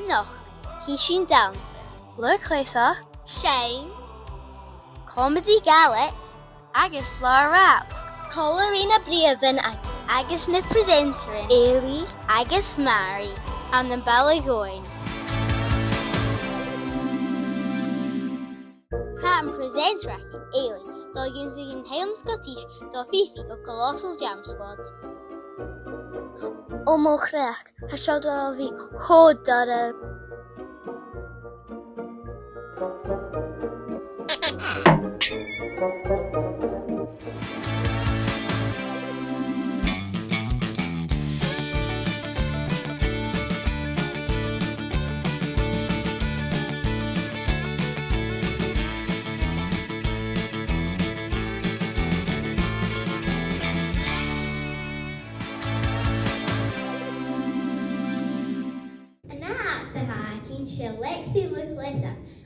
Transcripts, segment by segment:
noch, Kishin Dance, Lurchlesa, Shane, Comedy Gaelic, agus Blar Rap, Colorina Briaven agus na presenterin, Ailey, agus Mary, and the Bun-sgoil Gha. Ha an presenter in Ailey, do using in Highland Scottish do Fifi o Colossal Jam Squad. O mo chrech, ha siad o fi hod dar e.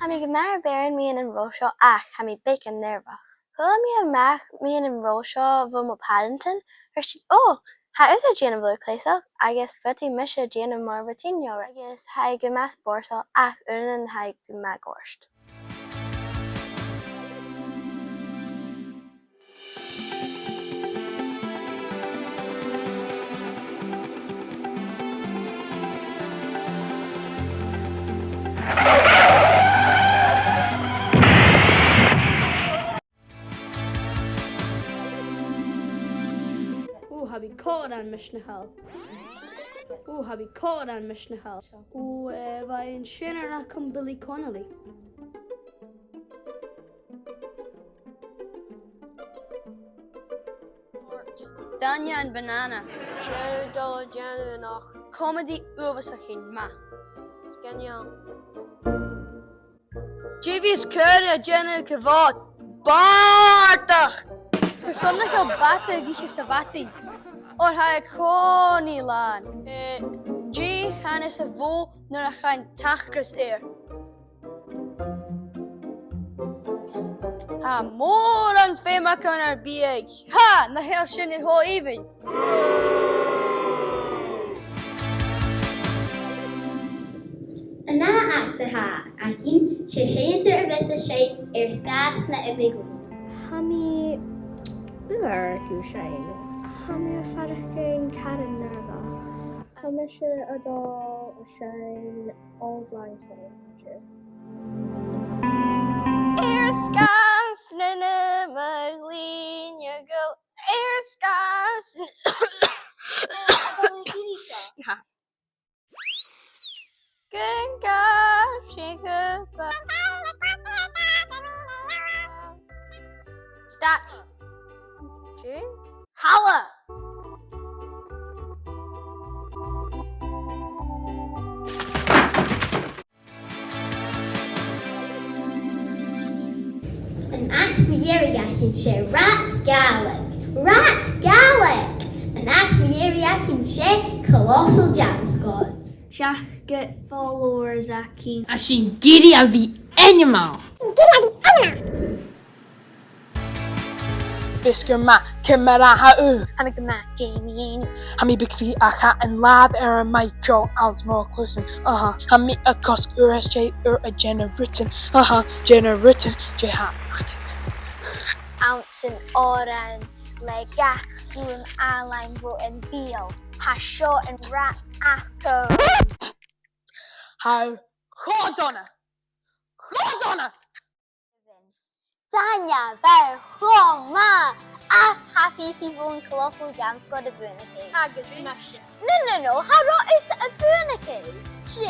Ha mi gymar berin mi yn rosio ach ha mi bacon nervach. Hwyl mi a mach mi yn rosio fy mo Paddington, si, ha is a Jana Lurchlesa, agus fyty misha Jana Marvatinho, agus ha gymas borsal ach unan ha gymagorst. Habe ich caught an Mishnahal. Habe ich caught an Mishnahal. War in Shinner nach Billy Connolly. Danya and Banana. $2 Jana noch. Comedy Oversachin Ma. Genial. JV's Curry Jenna Kavat. Bartach! Persoonlijk al batten die gesavati. Or ha ik gewoon lan. G gaan is een vol naar gaan tachkers Ha more dan fema kan er big. Ha, na heel schön in whole even. En na acte ha, akin, she er beste she skaas na idhlig. Hami uar shine. Hami a farachin Karen nervach. Hami she adol shine old line saying. Skaas na maglin you go. Skaas. Ja. Good God, she could. Stat. Holla! An act me yeriakin she rat Gaelic. Rat Gaelic! An act me yeriakin she Colossal Jam Squad. Shach get followers akin. A sin giri a bhí animal. Bisgur ma cymera ha u. Hami gyma Jamie Hami bixi a cha yn ladd a maitro out more closen. Hami a cosg j a Jenna written. Jenna written j ha market. ounce in oran le gach dwi'n alain fo yn bil. Ha sio yn rat acto. How Chodonna! Chodonna! Tanya, ver, ma. Ah, happy people in Colossal Jam Squad of Burnacade. Agus Masha. No. How is a Burnacade? She